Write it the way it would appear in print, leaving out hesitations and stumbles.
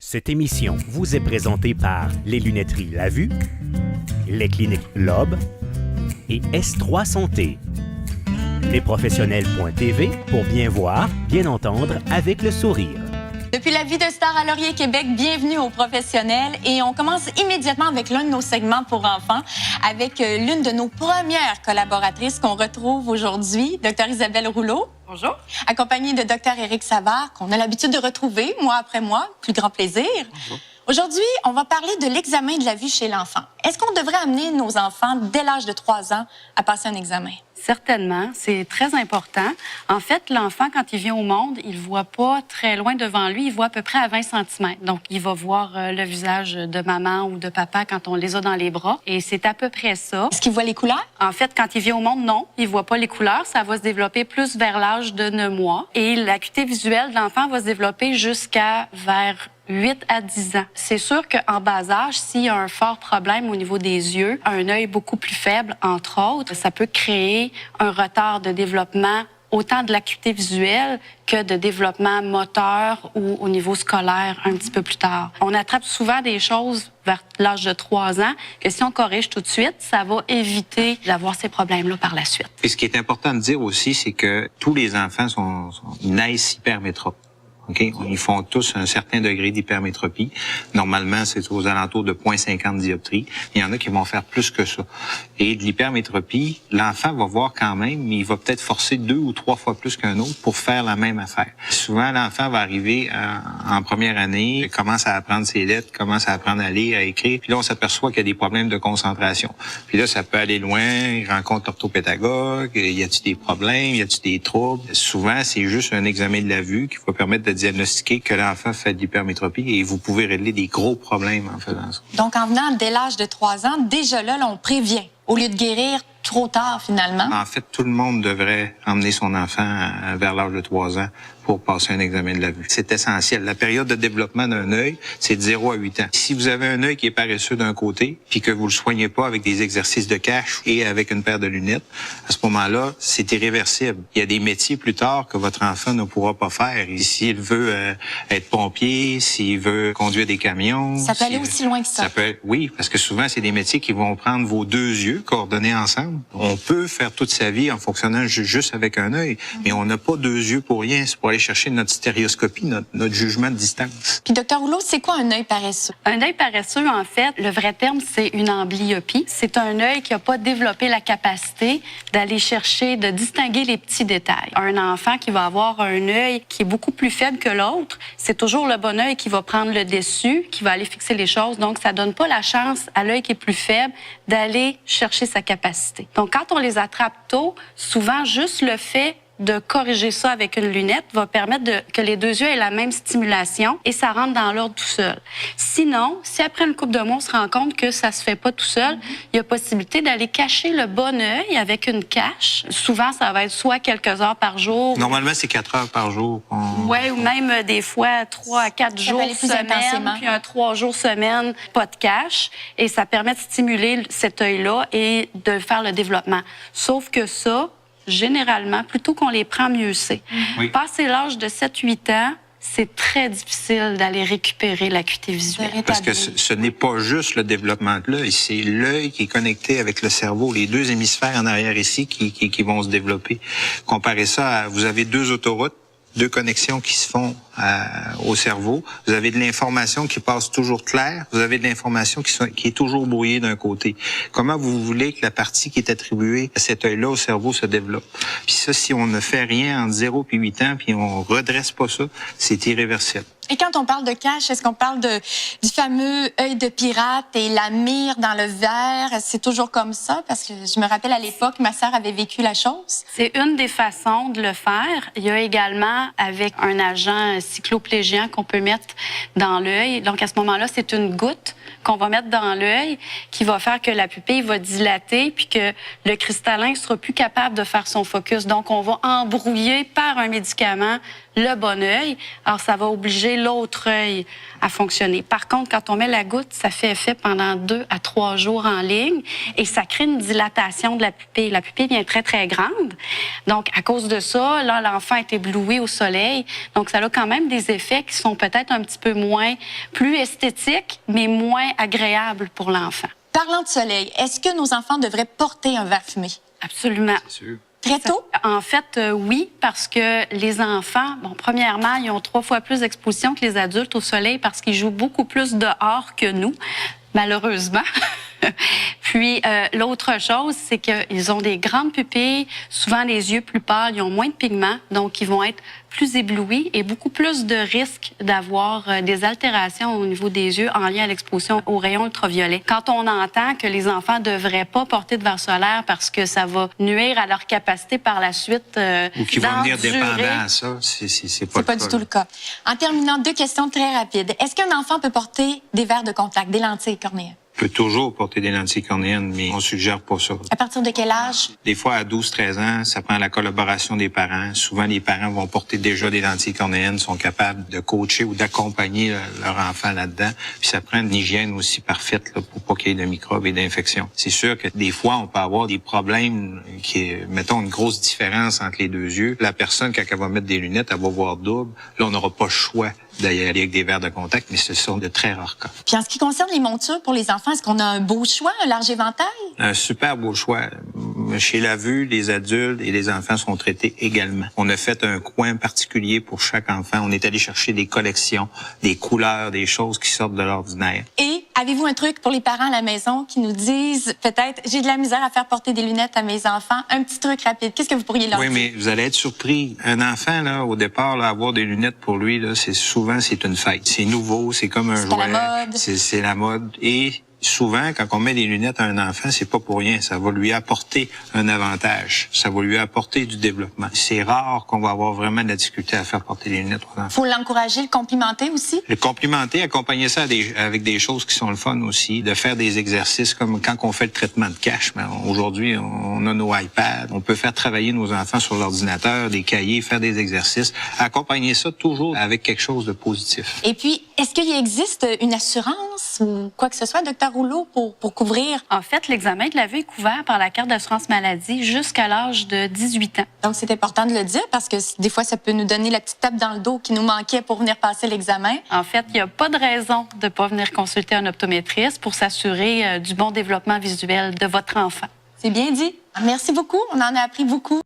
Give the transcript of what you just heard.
Cette émission vous est présentée par les lunetteries La Vue, les cliniques Lobe et S3 Santé. Lesprofessionnels.tv pour bien voir, bien entendre avec le sourire. Depuis la vie de star à Laurier Québec, bienvenue aux professionnels. Et on commence immédiatement avec l'un de nos segments pour enfants, avec l'une de nos premières collaboratrices qu'on retrouve aujourd'hui, Dr Isabelle Rouleau. Bonjour. Accompagnée de Dr Éric Savard, qu'on a l'habitude de retrouver mois après mois, plus grand plaisir. Bonjour. Aujourd'hui, on va parler de l'examen de la vue chez l'enfant. Est-ce qu'on devrait amener nos enfants, dès l'âge de 3 ans, à passer un examen? Certainement, c'est très important. En fait, l'enfant, quand il vient au monde, il ne voit pas très loin devant lui, il voit à peu près à 20 cm. Donc, il va voir le visage de maman ou de papa quand on les a dans les bras. Et c'est à peu près ça. Est-ce qu'il voit les couleurs? En fait, quand il vient au monde, non, il ne voit pas les couleurs. Ça va se développer plus vers l'âge de 9 mois. Et l'acuité visuelle de l'enfant va se développer jusqu'à vers 8 à 10 ans. C'est sûr qu'en bas âge, s'il y a un fort problème au niveau des yeux, un œil beaucoup plus faible, entre autres, ça peut créer un retard de développement autant de l'acuité visuelle que de développement moteur ou au niveau scolaire un petit peu plus tard. On attrape souvent des choses vers l'âge de 3 ans que si on corrige tout de suite, ça va éviter d'avoir ces problèmes-là par la suite. Et ce qui est important de dire aussi, c'est que tous les enfants naissent hypermétropes. Okay? Ils font tous un certain degré d'hypermétropie. Normalement, c'est aux alentours de 0,50 dioptrie. Il y en a qui vont faire plus que ça. Et de l'hypermétropie, l'enfant va voir quand même, mais il va peut-être forcer 2 ou 3 fois plus qu'un autre pour faire la même affaire. Souvent, l'enfant va arriver en première année, il commence à apprendre ses lettres, commence à apprendre à lire, à écrire. Puis là, on s'aperçoit qu'il y a des problèmes de concentration. Puis là, ça peut aller loin. Il rencontre l'orthopédagogue. Y a-t-il des problèmes? Y a-t-il des troubles? Souvent, c'est juste un examen de la vue qui va permettre de diagnostiquer que l'enfant fait de l'hypermétropie et vous pouvez régler des gros problèmes en faisant ça. Donc, en venant dès l'âge de 3 ans, déjà là, on prévient, au lieu de guérir trop tard, finalement. En fait, tout le monde devrait emmener son enfant vers l'âge de 3 ans pour passer un examen de la vue. C'est essentiel. La période de développement d'un œil, c'est de 0 à 8 ans. Si vous avez un œil qui est paresseux d'un côté, puis que vous le soignez pas avec des exercices de cache et avec une paire de lunettes, à ce moment-là, c'est irréversible. Il y a des métiers plus tard que votre enfant ne pourra pas faire. Et s'il veut être pompier, s'il veut conduire des camions... Ça peut aller aussi loin que ça. Oui, parce que souvent, c'est des métiers qui vont prendre vos 2 yeux coordonnés ensemble. On peut faire toute sa vie en fonctionnant juste avec un œil, mais on n'a pas 2 yeux pour rien. C'est pour aller chercher notre stéréoscopie, notre jugement de distance. Puis, Dr Rouleau, c'est quoi un œil paresseux? Un œil paresseux, en fait, le vrai terme, c'est une amblyopie. C'est un œil qui n'a pas développé la capacité d'aller chercher, de distinguer les petits détails. Un enfant qui va avoir un œil qui est beaucoup plus faible que l'autre, c'est toujours le bon œil qui va prendre le dessus, qui va aller fixer les choses. Donc, ça donne pas la chance à l'œil qui est plus faible d'aller chercher sa capacité. Donc, quand on les attrape tôt, souvent, juste le fait de corriger ça avec une lunette va permettre que les 2 yeux aient la même stimulation et ça rentre dans l'ordre tout seul. Sinon, si après une couple de mois, on se rend compte que ça se fait pas tout seul, il y a possibilité d'aller cacher le bon œil avec une cache. Souvent, ça va être soit quelques heures par jour. Normalement, c'est 4 heures par jour. Oui, ou même des fois 3 à 4 jours semaine, puis un 3 jours semaine, pas de cache. Et ça permet de stimuler cet œil-là et de faire le développement. Sauf que ça, généralement, plutôt qu'on les prend, mieux c'est. Oui. Passé l'âge de 7-8 ans, c'est très difficile d'aller récupérer l'acuité visuelle. Parce que ce n'est pas juste le développement de l'œil, c'est l'œil qui est connecté avec le cerveau, les 2 hémisphères en arrière ici qui vont se développer. Comparez ça à, vous avez 2 autoroutes, 2 connexions qui se font au cerveau. Vous avez de l'information qui passe toujours claire. Vous avez de l'information qui est toujours brouillée d'un côté. Comment vous voulez que la partie qui est attribuée à cet œil-là au cerveau se développe? Puis ça, si on ne fait rien entre 0 et 8 ans, puis on redresse pas ça, c'est irréversible. Et quand on parle de cache, est-ce qu'on parle du fameux œil de pirate et la mire dans le verre? C'est toujours comme ça? Parce que je me rappelle à l'époque, ma sœur avait vécu la chose. C'est une des façons de le faire. Il y a également avec un agent cycloplégien qu'on peut mettre dans l'œil. Donc, à ce moment-là, c'est une goutte qu'on va mettre dans l'œil qui va faire que la pupille va dilater puis que le cristallin ne sera plus capable de faire son focus. Donc, on va embrouiller par un médicament le bon œil, alors ça va obliger l'autre œil à fonctionner. Par contre, quand on met la goutte, ça fait effet pendant 2 à 3 jours en ligne et ça crée une dilatation de la pupille. La pupille devient très, très grande. Donc, à cause de ça, là, l'enfant est ébloui au soleil. Donc, ça a quand même des effets qui sont peut-être un petit peu plus esthétiques, mais moins agréables pour l'enfant. Parlant de soleil, est-ce que nos enfants devraient porter un verre fumé? Absolument. C'est sûr. Très tôt? En fait, oui, parce que les enfants, premièrement, ils ont 3 fois plus d'exposition que les adultes au soleil parce qu'ils jouent beaucoup plus dehors que nous, malheureusement. Puis, l'autre chose, c'est qu'ils ont des grandes pupilles, souvent les yeux plus pâles, ils ont moins de pigments, donc ils vont être plus éblouis et beaucoup plus de risques d'avoir des altérations au niveau des yeux en lien à l'exposition aux rayons ultraviolets. Quand on entend que les enfants ne devraient pas porter de verre solaire parce que ça va nuire à leur capacité par la suite ou qui vont venir d'endurer. dépendant à ça, c'est pas du tout le cas. En terminant, 2 questions très rapides. Est-ce qu'un enfant peut porter des verres de contact, des lentilles cornéennes? Peut toujours porter des lentilles cornéennes, mais on suggère pas ça. À partir de quel âge? Des fois, à 12-13 ans, ça prend la collaboration des parents. Souvent, les parents vont porter déjà des lentilles cornéennes, sont capables de coacher ou d'accompagner leur enfant là-dedans. Puis ça prend une hygiène aussi parfaite là, pour pas qu'il y ait de microbes et d'infections. C'est sûr que des fois, on peut avoir des problèmes mettons, une grosse différence entre les 2 yeux. La personne, quand elle va mettre des lunettes, elle va voir double. Là, on n'aura pas le choix d'aller avec des verres de contact, mais ce sont de très rares cas. Puis en ce qui concerne les montures pour les enfants, est-ce qu'on a un beau choix, un large éventail? Un super beau choix. Chez La Vue, les adultes et les enfants sont traités également. On a fait un coin particulier pour chaque enfant. On est allé chercher des collections, des couleurs, des choses qui sortent de l'ordinaire. Et avez-vous un truc pour les parents à la maison qui nous disent, peut-être, j'ai de la misère à faire porter des lunettes à mes enfants? Un petit truc rapide. Qu'est-ce que vous pourriez leur dire? Oui, mais vous allez être surpris. Un enfant, là, au départ, là, avoir des lunettes pour lui, là, c'est une fête. C'est nouveau, c'est comme un jouet. C'est la mode. C'est la mode. Et souvent, quand on met des lunettes à un enfant, c'est pas pour rien. Ça va lui apporter un avantage. Ça va lui apporter du développement. C'est rare qu'on va avoir vraiment de la difficulté à faire porter des lunettes aux enfants. Faut l'encourager, le complimenter aussi? Le complimenter, accompagner ça avec des choses qui sont le fun aussi, de faire des exercices comme quand on fait le traitement de cache. Aujourd'hui, on a nos iPads, on peut faire travailler nos enfants sur l'ordinateur, des cahiers, faire des exercices. Accompagner ça toujours avec quelque chose de positif. Et puis, est-ce qu'il existe une assurance ou quoi que ce soit, Dr. Rouleau, pour couvrir? En fait, l'examen de la vue est couvert par la carte d'assurance maladie jusqu'à l'âge de 18 ans. Donc, c'est important de le dire parce que des fois, ça peut nous donner la petite tape dans le dos qui nous manquait pour venir passer l'examen. En fait, il n'y a pas de raison de ne pas venir consulter un optométriste pour s'assurer du bon développement visuel de votre enfant. C'est bien dit. Merci beaucoup. On en a appris beaucoup.